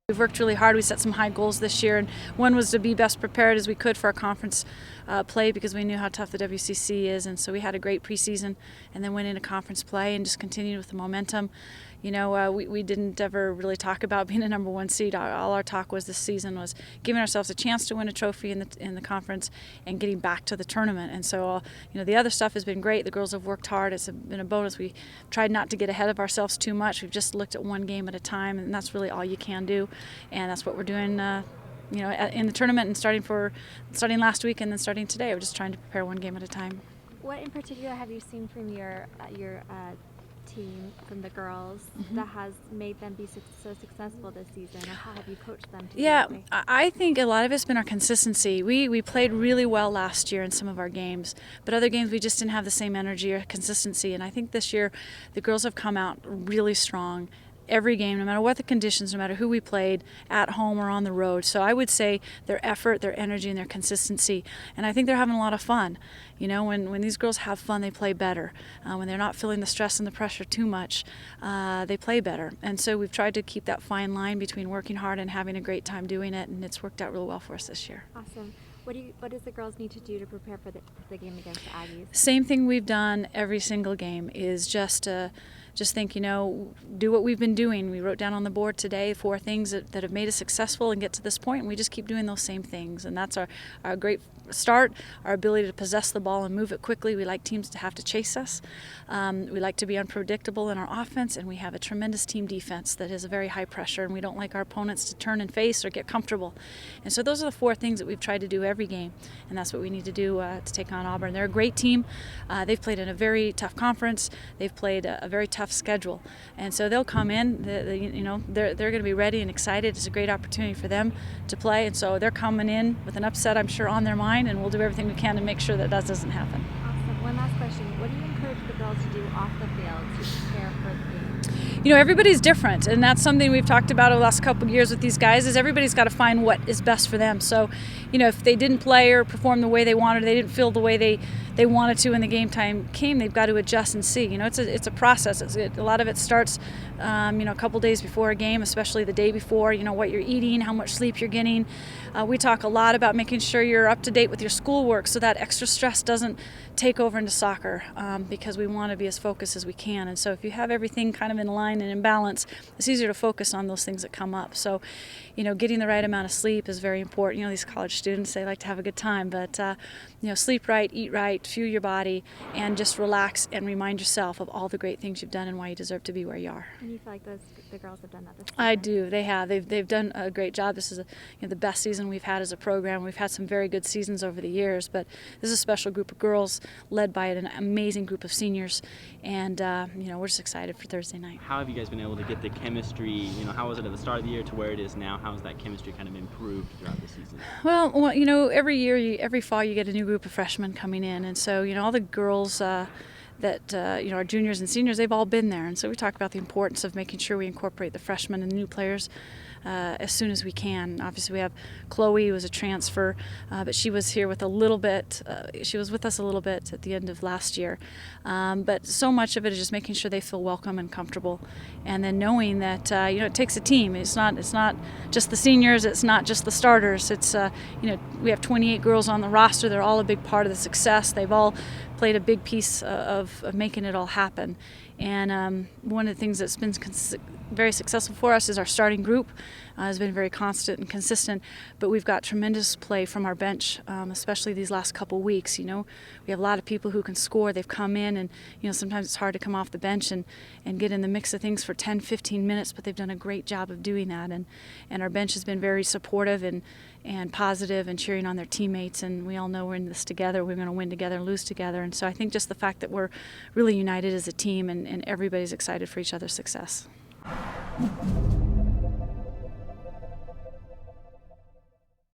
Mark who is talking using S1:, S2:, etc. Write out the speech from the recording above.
S1: We've worked really hard. We set some high goals this year, and one was to be best prepared as we could for our conference play, because we knew how tough the WCC is, and so we had a great preseason and then went into conference play and just continued with the momentum. You know, we didn't ever really talk about being a number one seed. All our talk was this season was giving ourselves a chance to win a trophy in the conference and getting back to the tournament. And so, you know, the other stuff has been great. The girls have worked hard. It's been a bonus. We tried not to get ahead of ourselves too much. We've just looked at one game at a time, and that's really all you can do. And that's what we're doing, you know, in the tournament, and starting last week and then starting today. We're just trying to prepare one game at a time.
S2: What in particular have you seen from your team, from the girls, that has made them be so successful this season, or how have you coached them to do that?
S1: I think a lot of it's been our consistency. We played really well last year in some of our games, but other games we just didn't have the same energy or consistency, and I think this year the girls have come out really strong every game, no matter what the conditions, no matter who we played, at home or on the road. So I would say their effort, their energy, and their consistency. And I think they're having a lot of fun. You know, when these girls have fun, they play better. When they're not feeling the stress and the pressure too much, they play better. And so we've tried to keep that fine line between working hard and having a great time doing it, and it's worked out really well for us this year.
S2: Awesome. What does the girls need to do to prepare for the game against the Aggies?
S1: Same thing we've done every single game, is just think, you know, do what we've been doing. We wrote down on the board today 4 things that have made us successful and get to this point, and we just keep doing those same things. And that's our great start, our ability to possess the ball and move it quickly. We like teams to have to chase us. We like to be unpredictable in our offense, and we have a tremendous team defense that is a very high pressure, and we don't like our opponents to turn and face or get comfortable. And so those are the 4 things that we've tried to do every game, and that's what we need to do to take on Auburn. They're a great team. They've played in a very tough conference. They've played a very tough schedule, and so they'll come in. You know, they're going to be ready and excited. It's a great opportunity for them to play, and so they're coming in with an upset, I'm sure, on their mind, and we'll do everything we can to make sure that doesn't happen.
S2: Awesome. One last question: what do you encourage the girls to do off the field to prepare for the game?
S1: You know, everybody's different, and that's something we've talked about over the last couple of years with these guys, is everybody's got to find what is best for them. So, you know, if they didn't play or perform the way they wanted, they didn't feel the way they wanted to when the game time came, they've got to adjust and see. You know, it's a process. A lot of it starts, you know, a couple days before a game, especially the day before, you know, what you're eating, how much sleep you're getting. We talk a lot about making sure you're up to date with your schoolwork so that extra stress doesn't take over into soccer, because we want to be as focused as we can. And so if you have everything kind of in line and in balance, it's easier to focus on those things that come up. So, you know, getting the right amount of sleep is very important. You know, these college students, they like to have a good time, but, you know, sleep right, eat right, fuel your body, and just relax and remind yourself of all the great things you've done and why you deserve to be where you are.
S2: And you feel like the girls have done that this season?
S1: I do. They have. They've done a great job. This is you know, the best season we've had as a program. We've had some very good seasons over the years, but this is a special group of girls led by an amazing group of seniors, and you know, we're just excited for Thursday night.
S3: How have you guys been able to get the chemistry? You know, how was it at the start of the year to where it is now? How has that chemistry kind of improved throughout the season?
S1: Well, you know, every fall you get a new group of freshmen coming in, and so, you know, all the girls that you know, our juniors and seniors, they've all been there, and so we talk about the importance of making sure we incorporate the freshmen and the new players as soon as we can. Obviously, we have Chloe, who was a transfer, but she was here with a little bit. She was with us a little bit at the end of last year, but so much of it is just making sure they feel welcome and comfortable, and then knowing that you know, it takes a team. It's not just the seniors. It's not just the starters. It's you know, we have 28 girls on the roster. They're all a big part of the success. They've all played a big piece of making it all happen. And one of the things that's been very successful for us is our starting group has been very constant and consistent, but we've got tremendous play from our bench, especially these last couple weeks. You know, we have a lot of people who can score. They've come in, and you know, sometimes it's hard to come off the bench and get in the mix of things for 10-15 minutes, but they've done a great job of doing that, and our bench has been very supportive and positive and cheering on their teammates, and we all know we're in this together. We're going to win together and lose together. And so I think just the fact that we're really united as a team, and everybody's excited for each other's success.